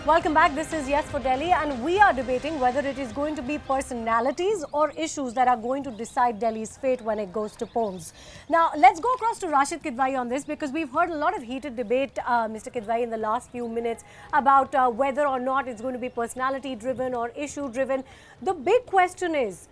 Welcome back. This is Yes for Delhi, and we are debating whether it is going to be personalities or issues that are going to decide Delhi's fate when it goes to polls. Now, let's go across to Rashid Kidwai on this, because we've heard a lot of heated debate, Mr. Kidwai, in the last few minutes about whether or not it's going to be personality-driven or issue-driven. The big question is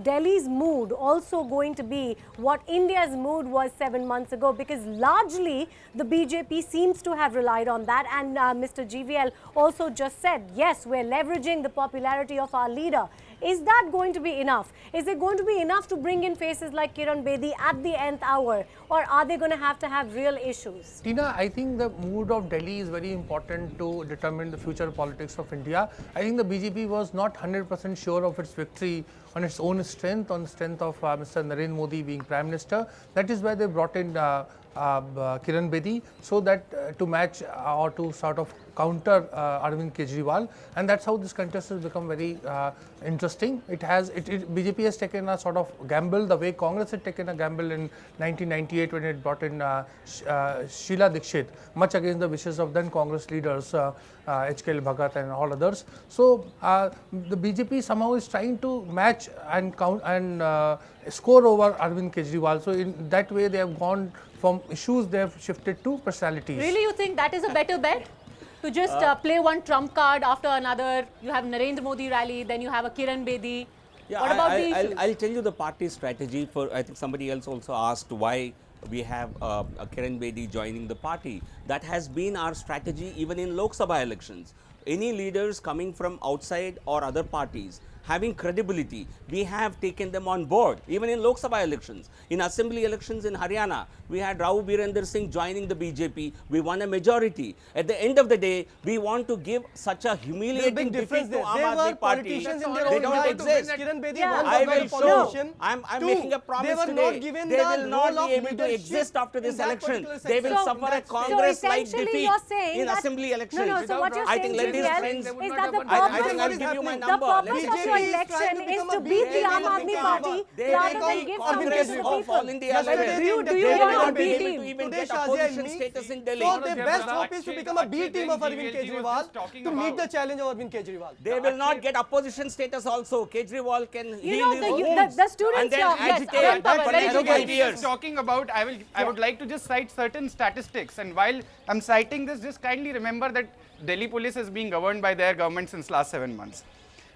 Delhi's mood also going to be what India's mood was 7 months ago? Because largely the BJP seems to have relied on that, and Mr. GVL also just said, yes, we're leveraging the popularity of our leader. Is that going to be enough? Is it going to be enough to bring in faces like Kiran Bedi at the nth hour? Or are they going to have real issues? Tina, I think the mood of Delhi is very important to determine the future politics of India. I think the BJP was not 100% sure of its victory on its own strength, on the strength of Mr. Narendra Modi being Prime Minister. That is why they brought in Kiran Bedi, so that to match or to sort of counter Arvind Kejriwal, and that's how this contest has become very interesting. BJP has taken a sort of gamble the way Congress had taken a gamble in 1998 when it brought in Sheila Dikshit, much against the wishes of then Congress leaders H.K.L. Bhagat and all others. So the BJP somehow is trying to match and count and score over Arvind Kejriwal. So in that way they have gone from issues, they have shifted to personalities. Really, you think that is a better bet? To just play one trump card after another? You have Narendra Modi rally, then you have a Kiran Bedi. Yeah, what about the issues? I'll tell you the party strategy. For I think somebody else also asked why we have a Kiran Bedi joining the party. That has been our strategy even in Lok Sabha elections. Any leaders coming from outside or other parties having credibility, we have taken them on board, even in Lok Sabha elections. In assembly elections in Haryana, we had Rao Birender Singh joining the BJP. We won a majority. At the end of the day, we want to give such a humiliating defeat to Aam Aadmi Party. They don't exist. Kiran Bedi I will show. I'm making a promise they were not today. given They the will not role be of able to leadership exist after this in that election. particular They will section. suffer a So Congress-like essentially defeat you're saying in that, assembly elections. So what you're I saying, think let these GVL, friends. is that the I purpose think I'll is give you my happening. the number. purpose Let's of your BJP is election trying to is become to a beat the BJP Aam Aadmi Party They rather will than give Arvind something to the Kejriwal. people. All India Yesterday level. they Do you They want will a not B be team? able to even Today get Shazia opposition and me status in Delhi. So their best hope is to become a B team of Arvind Kejriwal to meet the challenge of Arvind Kejriwal. They will not get opposition status also. Kejriwal can heal his the wounds students and then here, yes, agitate Arun Pawar, for very next good. 5 years. Talking about, I would like to just cite certain statistics, and while I'm citing this, just kindly remember that Delhi police is being governed by their government since last 7 months.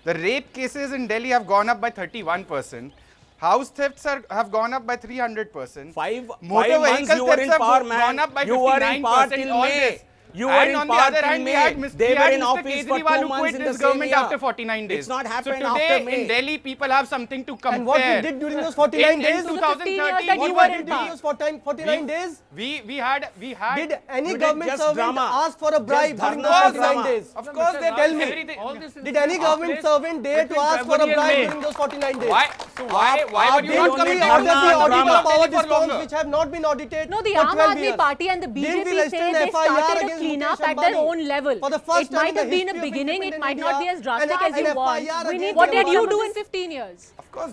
The rape cases in Delhi have gone up by 31%. House thefts have gone up by 300%. Five Motor months vehicle you were thefts in have power, man. gone up by 59%. You were in power till all May. this. You were And in on the power other till hand, we May. had They were in Mr. office for Kejriwal 2 who months quit in the this same government year. after 49 days. It's not So happened today after May. in Delhi, people have something to compare. And what we did during those 49 days? In 2013, that you What were we in did during power. those 49 days? we had. Did any You did government just servant drama. ask for a bribe Just during dharna those and 49 drama. days? Of course, they Tell me. everything. Did any government servant dare to ask for a bribe during those 49 days? Why? So why were you Didn't not we coming dharna audit the and audit drama. of power Delhi for discoms longer? which have not been audited No, the for Aam 12 Aadmi years? Party and the Didn't we BJP register say an they FIR started a against cleanup Mukesh at their Ambani? own level. For the first It time might in the have been a history of beginning, it independent might not be India, as drastic an as you want. FIR against What did them you was do a in 15 years? Of course,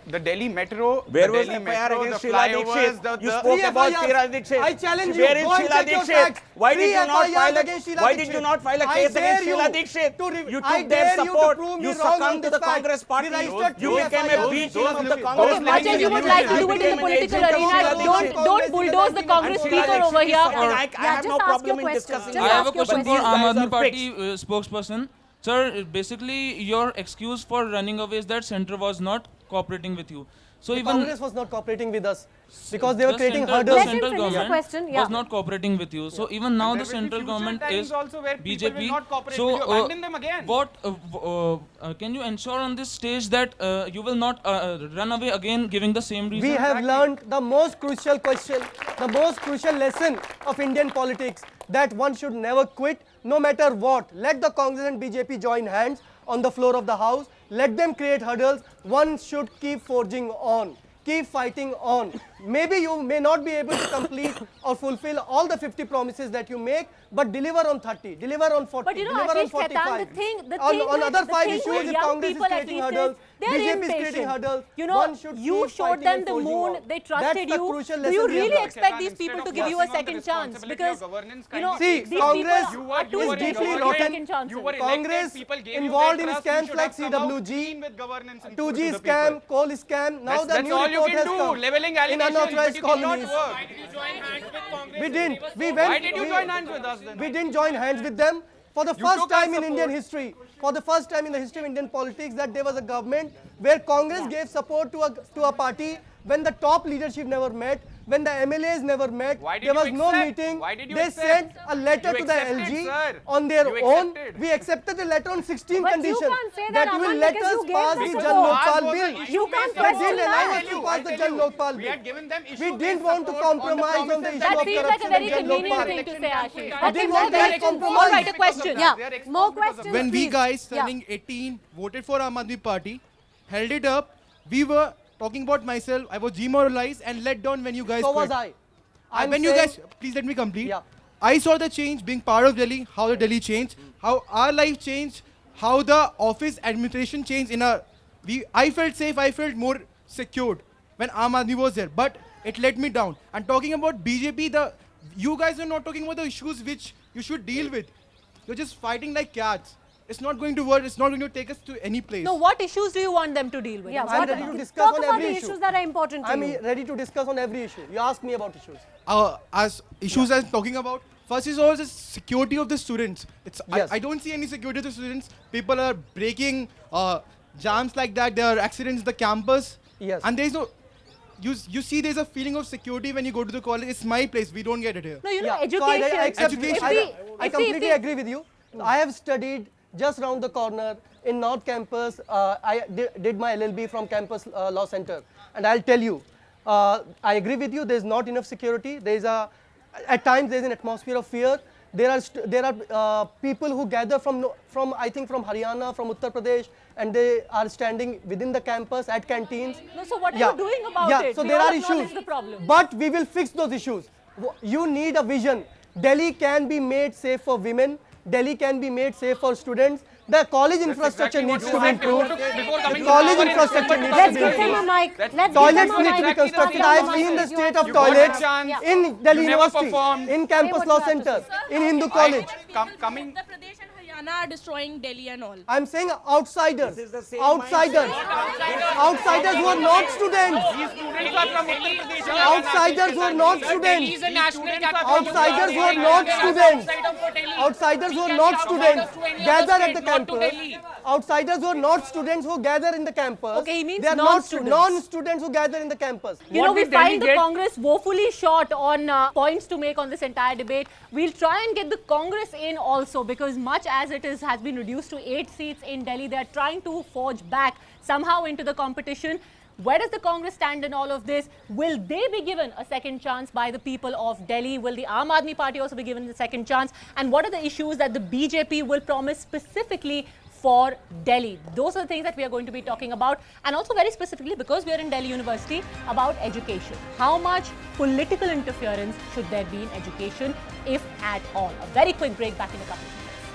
the Delhi Metro, Where the was Delhi FIR Metro, against the Sheila flyovers, Dikshit? You the spoke Three about FIRs. Sheila Dikshit. I challenge you. Where is Go and Sheila check your Dikshit? facts. Why did Three you not FIRs file against a Sheila Why did you Dikshit. not file a I case dare against you Sheila Dikshit? to You I took their dare you to support. prove me You wrong on succumbed to this the fact. Congress party. We registered You three became a FIRs. B team of the Those Congress Okay, much as you would like to do it in the political arena, don't bulldoze the Congress speaker over here. I Yeah, have just no ask problem your in question. discussing Just I have ask a your question for question. Aam These guys Aadmi are Party fixed. spokesperson. Sir, basically your excuse for running away is that center was not cooperating with you. So The even Congress was not cooperating with us because they were the creating center- hurdles. The Let him central finish the government question, yeah. was not cooperating with you. So even now there the will be central future government times is also where people BJP. will not cooperate. So Will you abandon them again? what can you ensure on this stage that you will not run away again, giving the same reason? We have learned the most crucial question, the most crucial lesson of Indian politics, that one should never quit no matter what. Let the Congress and BJP join hands on the floor of the House. Let them create hurdles. One should keep forging on. Keep fighting on. maybe you may not be able to complete or fulfill all the 50 promises that you make, but deliver on 30, deliver on 40, But you know, deliver on Ashish Khaitan, 45. the thing on with- other the 5 thing issues, with if young Congress is people at creating least is hurdles, they're BJP is impatient. creating hurdles, You know, one should you keep showed fighting them and the forging moon, on. they That's trusted the you. crucial Do lesson you we have really learned. expect Khaitan, these instead people of to give you a focusing on the second chance? responsibility Because, of governance, you know, See, these people Congress are too is busy deeply giving rotten. second chances. You were Congress elected, people gave you involved their in trust, you scams should like have come out CWG, clean with governance and 2G to the scam, people. coal scam. Now the That's new all you report can has do, come leveling in allegations, unauthorized but you cannot colonies. work. We didn't. We Why went. did you we- join hands with us then? We didn't join hands with them. For the You first took our time in Indian support. history, for the first time in the history of Indian politics, that there was a government where Congress gave support to a party when the top leadership never met, when the MLAs never met. Why did There you was no accept? meeting. Why did you They accept? sent a letter You to the accepted, LG sir. on their You own. accepted. We accepted the letter on 16 But you conditions can't say that, you will Aman, let because us you gave pass the the support. Jan Lokpal Ours was bill. an You issue can't based They question didn't support. allow that. us to pass the Jan Lokpal We bill. had given them We issue didn't want to compromise on the issue That of feels like a corruption very and Jan convenient Lokpal. thing to say, Ashish. I But didn't more want to questions. compromise. All right, a question. Yeah, more questions. When we please. guys Yeah. turning 18 voted for Aam Aadmi Party, held it up, we were talking about myself. I was demoralized and let down when you guys So quit. was I. I'm When you saying- guys, please let me complete. Yeah. I saw the change being part of Delhi, how the Delhi changed, how our life changed, how the office administration changed in our. I felt safe, I felt more secured when Aam Aadmi was there, but it let me down. And talking about BJP, you guys are not talking about the issues which you should deal with. You're just fighting like cats. It's not going to work. It's not going to take us to any place. No, what issues do you want them to deal with? Yeah, I'm what- ready to discuss talk on about every the issue. issues that are important to I'm you. ready to discuss on every issue. You ask me about issues. As issues I'm talking about, first is always the security of the students. Yes. I don't see any security of the students. People are breaking jams like that. There are accidents in the campus. Yes. And there's no. You see, there's a feeling of security when you go to the college. It's my place. We don't get it here. No, you know, Yeah, education. so I accept Education. I, I if we- completely agree with you. I have studied just round the corner in North Campus. I did my LLB from Campus Law Center. And I'll tell you, I agree with you. There's not enough security. At times there's an atmosphere of fear. There are people who gather from I think from Haryana, from Uttar Pradesh, and they are standing within the campus at canteens. No, so what are you doing about yeah, it? So We there all are acknowledge issues. the problem. But we will fix those issues. You need a vision. Delhi can be made safe for women. Delhi can be made safe for students. The college infrastructure exactly what needs you to be had improved. before The coming to college power in infrastructure needs to Let's be give them improved. a mic. Let's give Toilets them a need to be mic. constructed. I have seen the state of You got a toilets chance. in Delhi You never University, performed. in Campus what Law you have to Center, in Hindu College. Coming. Uttar Pradesh and Haryana are destroying Delhi and all. I'm saying outsiders. This is the same Outsiders. Outsiders who are not students. These students are from Uttar Pradesh. and Outsiders who are not students. Outsiders who are not students. Outsiders who are not students gather at the campus. Outsiders who are not students who gather in the campus. Okay, he means they are non-students. non-students who gather in the campus. You know, we find the Congress woefully short on points to make on this entire debate. We'll try and get the Congress in also, because much as it has been reduced to 8 seats in Delhi, they're trying to forge back somehow into the competition. Where does the Congress stand in all of this? Will they be given a second chance by the people of Delhi? Will the Aam Aadmi Party also be given the second chance? And what are the issues that the BJP will promise specifically for Delhi? Those are the things that we are going to be talking about, and also very specifically, because we are in Delhi University, about education. How much political interference should there be in education, if at all? A very quick break, back in a couple of minutes.